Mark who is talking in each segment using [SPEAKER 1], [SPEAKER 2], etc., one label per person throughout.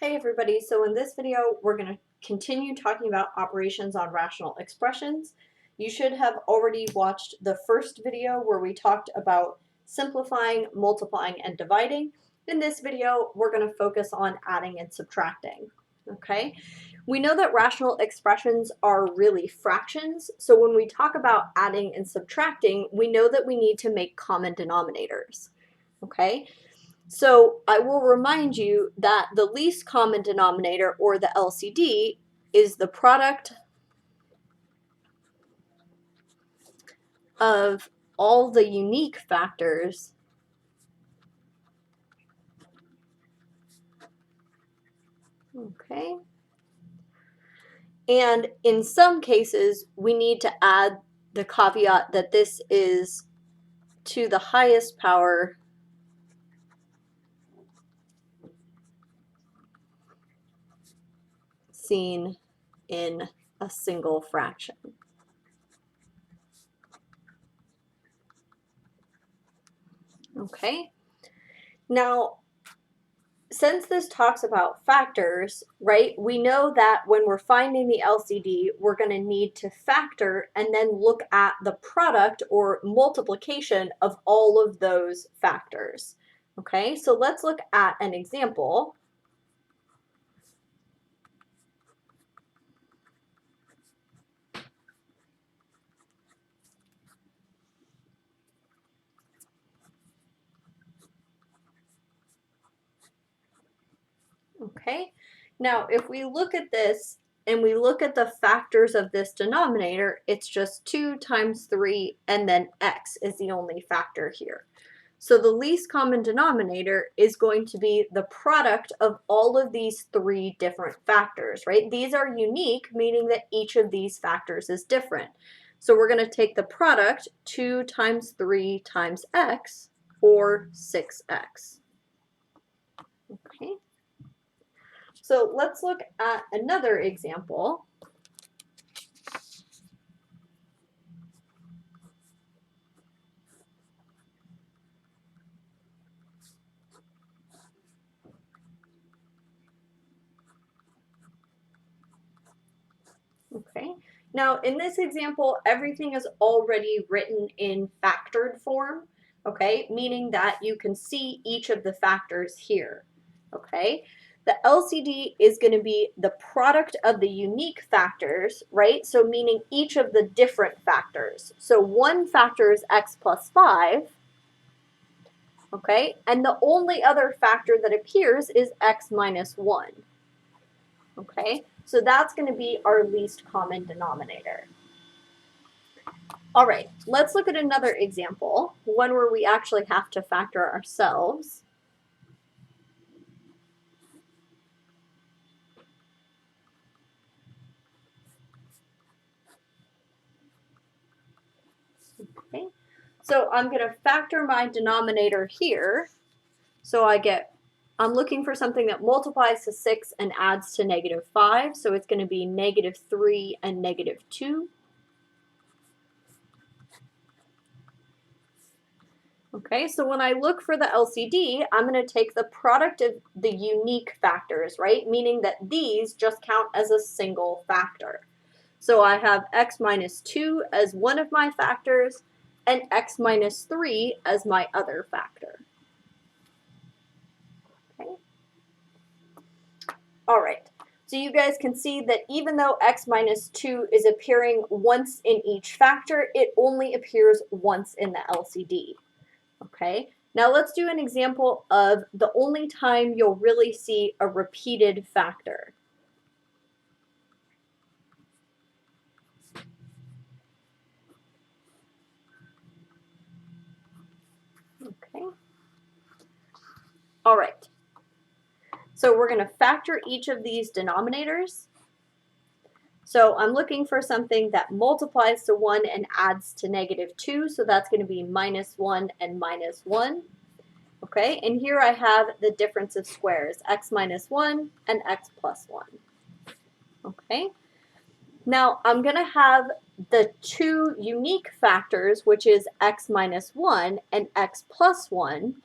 [SPEAKER 1] Hey everybody, so in this video we're going to continue talking about operations on rational expressions. You should have already watched the first video where we talked about simplifying, multiplying, and dividing. In this video we're going to focus on adding and subtracting. Okay, we know that rational expressions are really fractions, so when we talk about adding and subtracting, we know that we need to make common denominators. Okay, so I will remind you that the least common denominator, or the LCD, is the product of all the unique factors okay, and in some cases we need to add the caveat that this is to the highest power seen in a single fraction. Okay, now since this talks about factors, right, we know that when we're finding the LCD, we're going to need to factor and then look at the product or multiplication of all of those factors. Okay, so let's look at an example. Okay, now if we look at this and we look at the factors of this denominator, it's just 2 times 3 and then x is the only factor here. So the least common denominator is going to be the product of all of these 3 different factors, right? These are unique, meaning that each of these factors is different. So we're going to take the product, 2 times 3 times x, or 6x. Okay. So let's look at another example. Okay, now in this example, everything is already written in factored form, okay, meaning that you can see each of the factors here, okay? The LCD is going to be the product of the unique factors, right? So meaning each of the different factors. So one factor is x plus 5, okay? And the only other factor that appears is x minus 1. Okay, so that's going to be our least common denominator. All right, let's look at another example, one where we actually have to factor ourselves. Okay, so I'm going to factor my denominator here. So I'm looking for something that multiplies to 6 and adds to -5. So it's going to be -3 and -2. Okay, so when I look for the LCD, I'm going to take the product of the unique factors, right? Meaning that these just count as a single factor. So I have x minus 2 as one of my factors and x minus 3 as my other factor. Okay. All right, so you guys can see that even though x minus 2 is appearing once in each factor, it only appears once in the LCD. Okay, now let's do an example of the only time you'll really see a repeated factor. Okay. All right. So we're going to factor each of these denominators. So I'm looking for something that multiplies to 1 and adds to -2. So that's going to be -1 and -1. Okay, and here I have the difference of squares, x minus 1 and x plus 1. Okay, now I'm going to have the two unique factors, which is x minus 1 and x plus 1,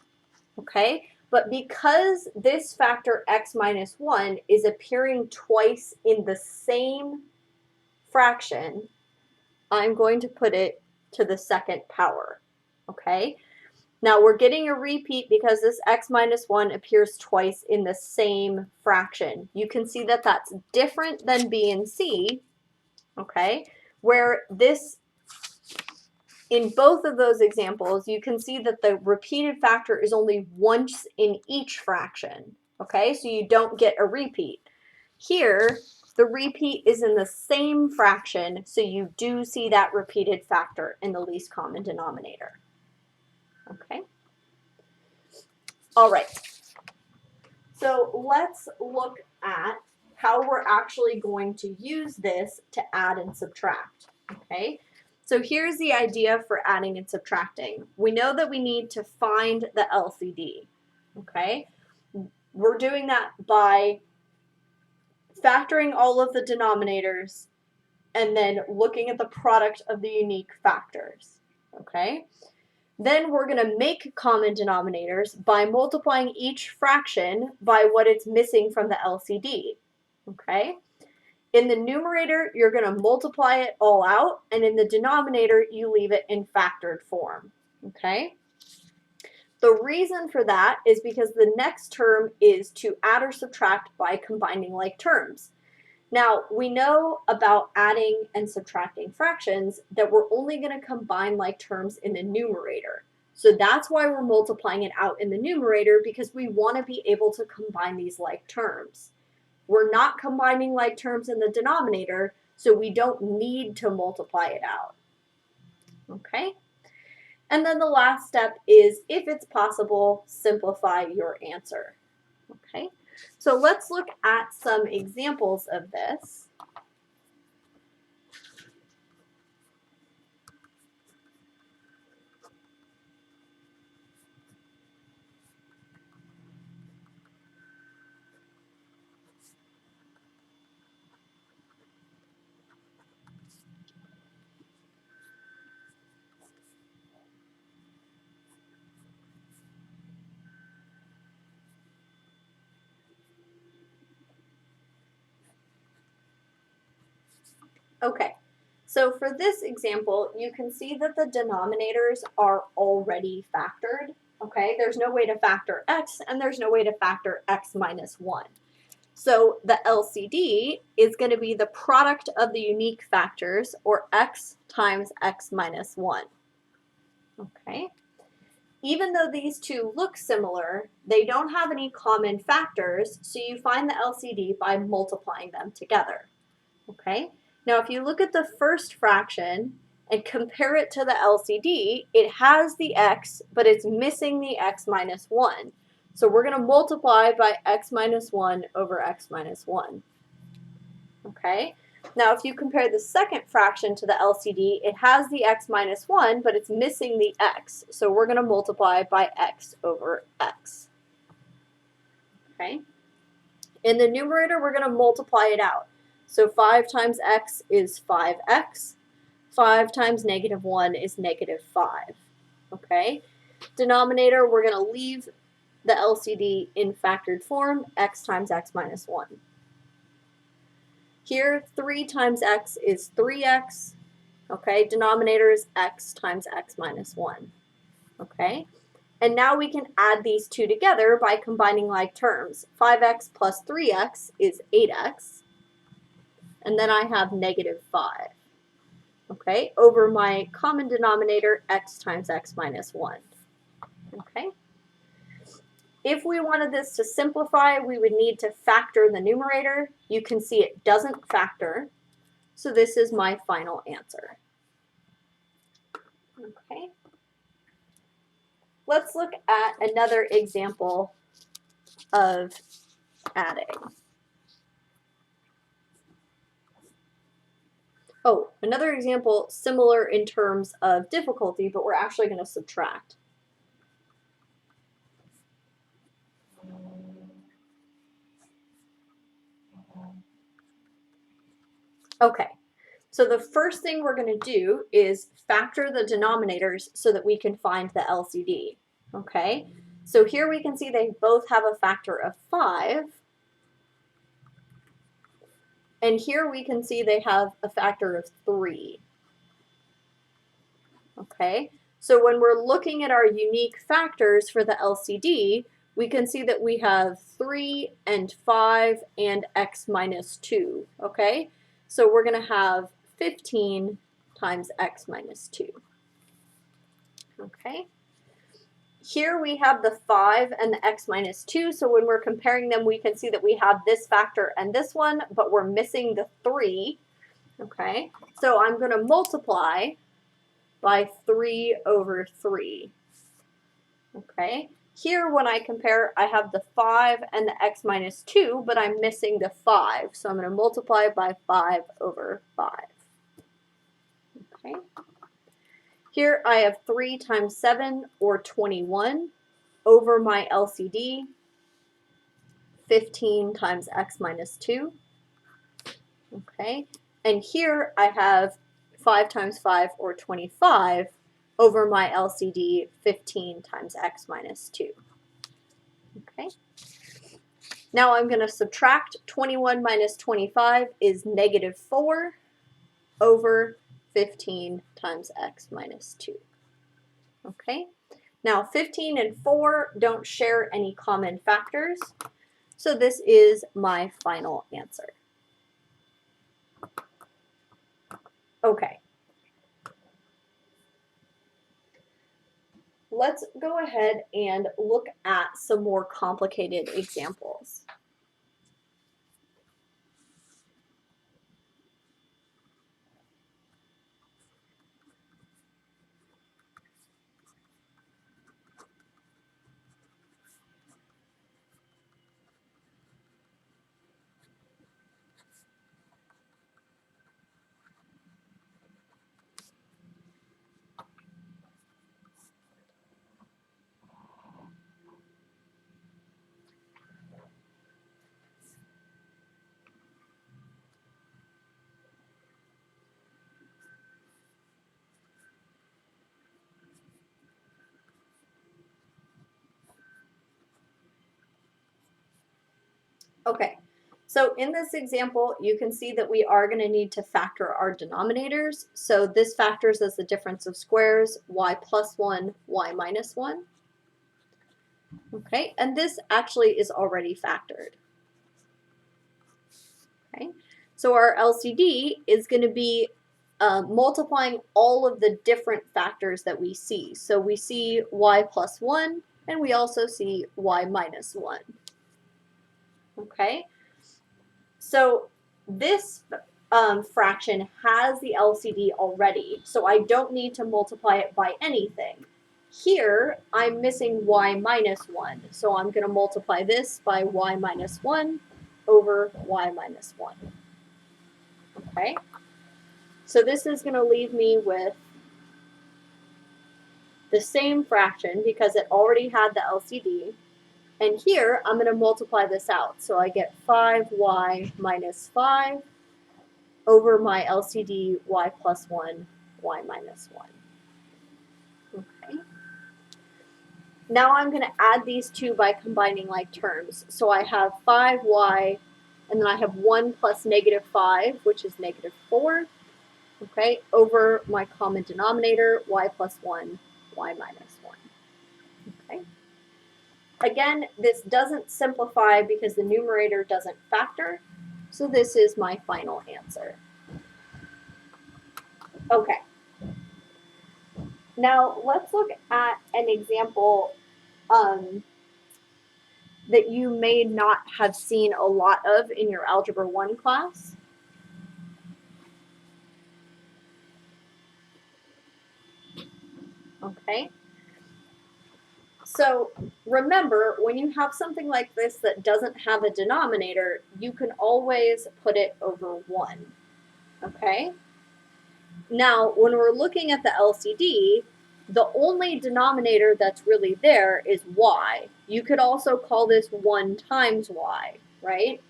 [SPEAKER 1] okay, But because this factor x minus 1 is appearing twice in the same fraction, I'm going to put it to the second power, okay? Now we're getting a repeat because this x minus 1 appears twice in the same fraction. You can see that that's different than b and c, okay? Where this, in both of those examples, you can see that the repeated factor is only once in each fraction, okay? So you don't get a repeat. Here, the repeat is in the same fraction, so you do see that repeated factor in the least common denominator, okay? All right, so let's look at how we're actually going to use this to add and subtract, okay? So here's the idea for adding and subtracting. We know that we need to find the LCD, okay? We're doing that by factoring all of the denominators and then looking at the product of the unique factors, okay? Then we're going to make common denominators by multiplying each fraction by what it's missing from the LCD, okay? In the numerator, you're going to multiply it all out, and in the denominator, you leave it in factored form, okay? The reason for that is because the next term is to add or subtract by combining like terms. Now, we know about adding and subtracting fractions that we're only going to combine like terms in the numerator. So that's why we're multiplying it out in the numerator, because we want to be able to combine these like terms. We're not combining like terms in the denominator, so we don't need to multiply it out. Okay? And then the last step is, if it's possible, simplify your answer. Okay? So let's look at some examples of this. Okay, so for this example, you can see that the denominators are already factored. Okay, there's no way to factor x, and there's no way to factor x minus 1. So the LCD is going to be the product of the unique factors, or x times x minus 1. Okay. Even though these two look similar, they don't have any common factors, so you find the LCD by multiplying them together. Okay. Now, if you look at the first fraction and compare it to the LCD, it has the x, but it's missing the x minus 1. So we're going to multiply by x minus 1 over x minus 1. Okay? Now, if you compare the second fraction to the LCD, it has the x minus 1, but it's missing the x. So we're going to multiply by x over x. Okay? In the numerator, we're going to multiply it out. So 5 times x is 5x. 5 times negative 1 is negative 5. Okay? Denominator, we're going to leave the LCD in factored form, x times x minus 1. Here, 3 times x is 3x. Okay? Denominator is x times x minus 1. Okay? And now we can add these two together by combining like terms. 5x plus 3x is 8x. And then I have negative 5, okay, over my common denominator, x times x minus 1, okay? If we wanted this to simplify, we would need to factor the numerator. You can see it doesn't factor, so this is my final answer, okay? Let's look at another example of adding. Oh, another example similar in terms of difficulty, but we're actually going to subtract. Okay, so the first thing we're going to do is factor the denominators so that we can find the LCD. Okay, So here we can see they both have a factor of 5. And here we can see they have a factor of 3. Okay, so when we're looking at our unique factors for the LCD, we can see that we have 3 and 5 and x minus 2, okay? So we're going to have 15 times x minus 2, okay? Here we have the 5 and the x minus 2, so when we're comparing them, we can see that we have this factor and this one, but we're missing the 3, okay? So I'm going to multiply by 3 over 3. Okay, here when I compare, I have the 5 and the x minus 2, but I'm missing the 5, so I'm going to multiply by 5 over 5. Okay, here I have 3 times 7, or 21, over my LCD, 15 times x minus 2. Okay, and here I have 5 times 5, or 25, over my LCD, 15 times x minus 2. Okay. Now I'm going to subtract 21 minus 25 is negative 4 over 15 times x minus 2. Okay. Now 15 and 4 don't share any common factors, so this is my final answer. Okay. Let's go ahead and look at some more complicated examples. Okay, so in this example, you can see that we are going to need to factor our denominators. So this factors as the difference of squares, y plus 1, y minus 1. Okay, and this actually is already factored. Okay, so our LCD is going to be multiplying all of the different factors that we see. So we see y plus 1, and we also see y minus 1. Okay, so this fraction has the LCD already, so I don't need to multiply it by anything. Here, I'm missing y minus 1, so I'm going to multiply this by y minus 1 over y minus 1. Okay, so this is going to leave me with the same fraction because it already had the LCD. And here, I'm going to multiply this out. So I get 5y minus 5 over my LCD y plus 1, y minus 1. Okay. Now I'm going to add these two by combining like terms. So I have 5y, and then I have 1 plus negative 5, which is negative 4, okay, over my common denominator, y plus 1, y minus 1. Okay. Again, this doesn't simplify because the numerator doesn't factor, so this is my final answer. Okay. Now let's look at an example that you may not have seen a lot of in your Algebra 1 class. Okay. So remember, when you have something like this that doesn't have a denominator, you can always put it over 1. Okay? Now, when we're looking at the LCD, the only denominator that's really there is y. You could also call this 1 times y, right?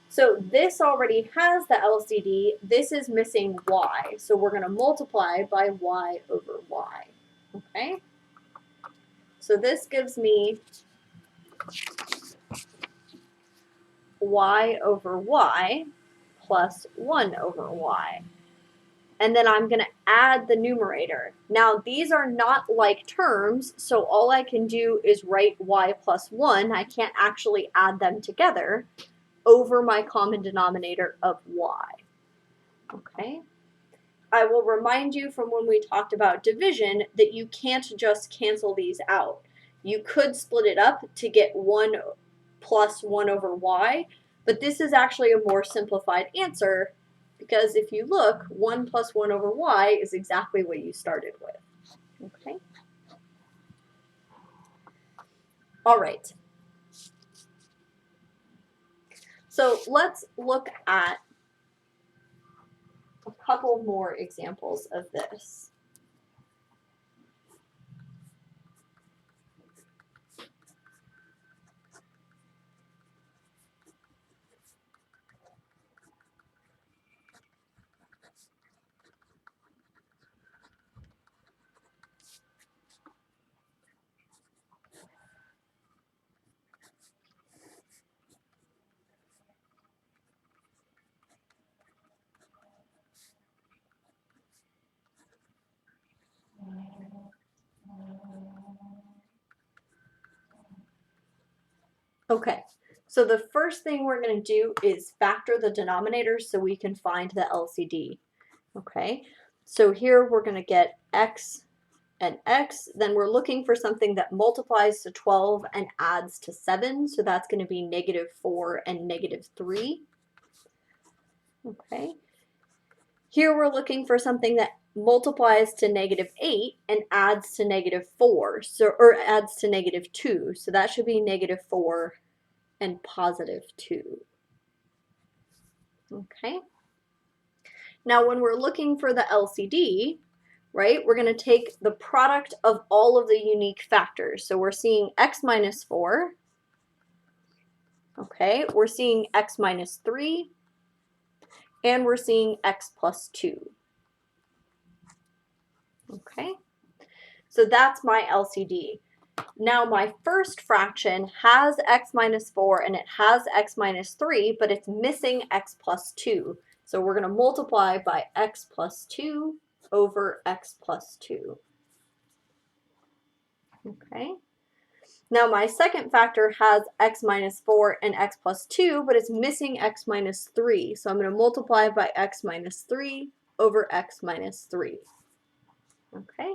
[SPEAKER 1] So this already has the LCD. This is missing y. So we're going to multiply by y over y. Okay? So this gives me y over y plus 1 over y. And then I'm going to add the numerator. Now, these are not like terms, so all I can do is write y plus 1. I can't actually add them together over my common denominator of y. Okay? I will remind you from when we talked about division that you can't just cancel these out. You could split it up to get 1 plus 1 over y, but this is actually a more simplified answer because if you look, 1 plus 1 over y is exactly what you started with. Okay? All right. So let's look at a couple more examples of this. Okay, so the first thing we're going to do is factor the denominators so we can find the LCD. Okay, so here we're going to get x and x, then we're looking for something that multiplies to 12 and adds to 7, so that's going to be -4 and -3. Okay, here we're looking for something that multiplies to -8 and adds to -4, so or adds to -2, so that should be -4 and +2. Okay. Now when we're looking for the LCD, right, we're going to take the product of all of the unique factors. So we're seeing x minus 4. Okay, we're seeing x minus 3. And we're seeing x plus 2. Okay, so that's my LCD. Now my first fraction has x minus 4 and it has x minus 3, but it's missing x plus 2. So we're going to multiply by x plus 2 over x plus 2. Okay. Now my second factor has x minus 4 and x plus 2, but it's missing x minus 3. So I'm going to multiply by x minus 3 over x minus 3. Okay.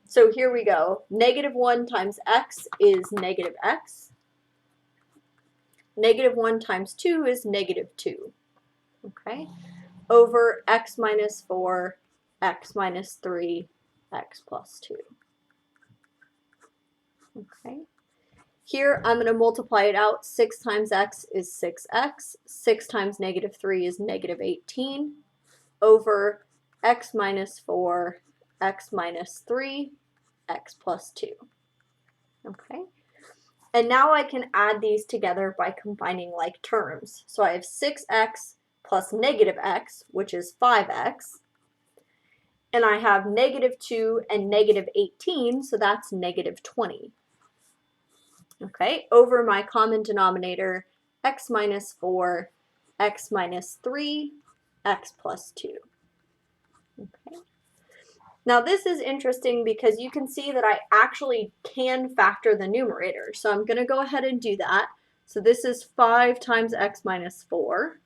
[SPEAKER 1] So here we go. -1 times x is -x. -1 times 2 is -2. Okay. Over x minus 4, x minus 3, x plus 2. Okay. Here I'm going to multiply it out. 6 times x is 6x. 6 times -3 is -18 over x minus 4, x minus 3, x plus 2. Okay. And now I can add these together by combining like terms. So I have 6x plus -x, which is 5x. And I have -2 and -18, so that's -20. Okay, over my common denominator, x minus 4, x minus 3, x plus 2. Okay. Now this is interesting because you can see that I actually can factor the numerator. So I'm going to go ahead and do that. So this is 5 times x minus 4.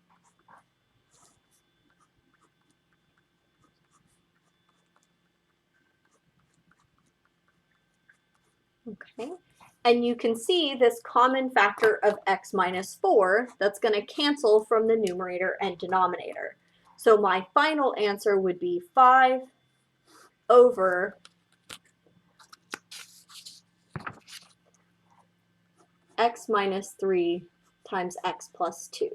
[SPEAKER 1] Okay. And you can see this common factor of x minus 4 that's going to cancel from the numerator and denominator. So my final answer would be 5 over x minus 3 times x plus 2.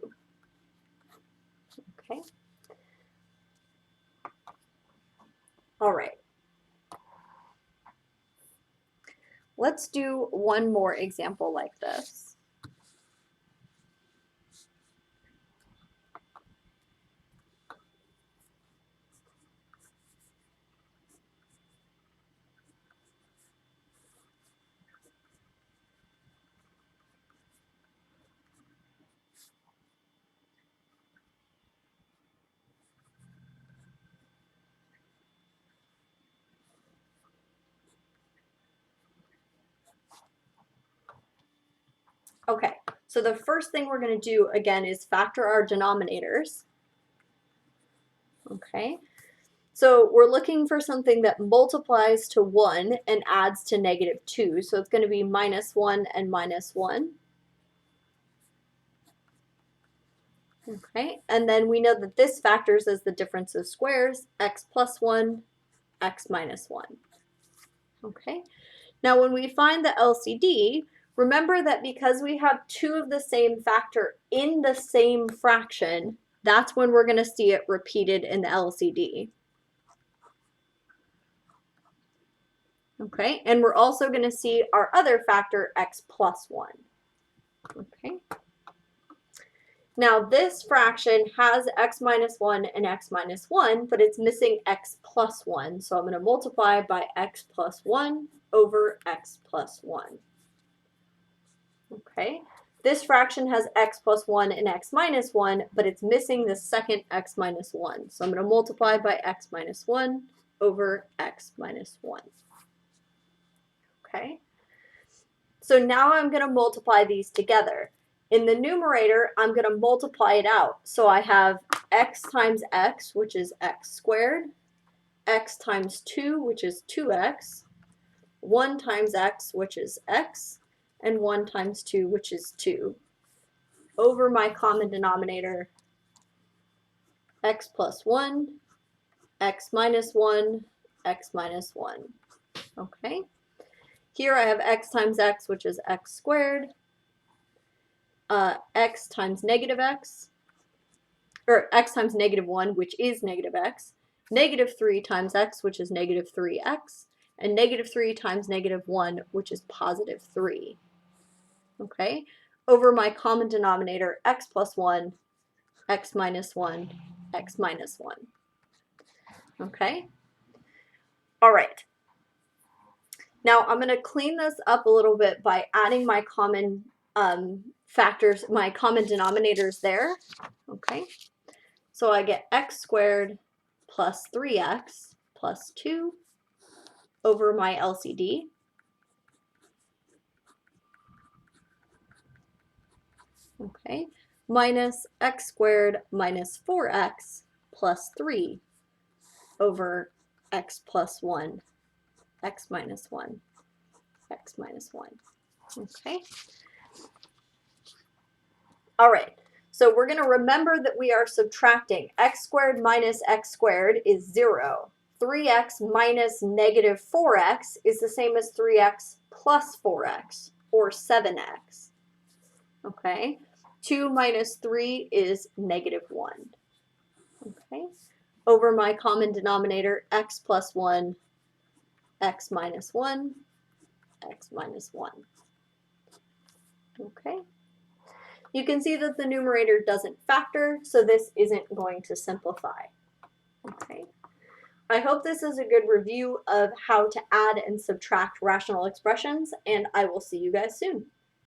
[SPEAKER 1] Okay. All right. Let's do one more example like this. Okay, so the first thing we're going to do again is factor our denominators. Okay, so we're looking for something that multiplies to 1 and adds to -2. So it's going to be -1 and -1. Okay, and then we know that this factors as the difference of squares, x plus 1, x minus 1. Okay, now when we find the LCD, remember that because we have two of the same factor in the same fraction, that's when we're going to see it repeated in the LCD. Okay, and we're also going to see our other factor, x plus 1. Okay. Now this fraction has x minus 1 and x minus 1, but it's missing x plus 1. So I'm going to multiply by x plus 1 over x plus 1. Okay. This fraction has x plus 1 and x minus 1, but it's missing the second x minus 1. So I'm going to multiply by x minus 1 over x minus 1. Okay. So now I'm going to multiply these together. In the numerator, I'm going to multiply it out. So I have x times x, which is x squared, x times 2, which is 2x, 1 times x, which is x, and 1 times 2, which is 2, over my common denominator, x plus 1, x minus 1, x minus 1. Okay? Here I have x times x, which is x squared, x times negative x, or x times -1, which is negative x, -3 times x, which is -3x, and -3 times -1, which is +3. Okay? Over my common denominator, x plus 1, x minus 1, x minus 1. Okay? All right. Now I'm going to clean this up a little bit by adding my common factors, my common denominators there. Okay? So I get x squared plus 3x plus 2 over my LCD. Okay, minus x squared minus 4x plus 3 over x plus 1, x minus 1, x minus 1. Okay. All right. So we're going to remember that we are subtracting. X squared minus x squared is 0. 3x minus -4x is the same as 3x plus 4x, or 7x. Okay? 2 minus 3 is -1. Okay? Over my common denominator, x plus 1, x minus 1, x minus 1. Okay? You can see that the numerator doesn't factor, so this isn't going to simplify. Okay. I hope this is a good review of how to add and subtract rational expressions, and I will see you guys soon.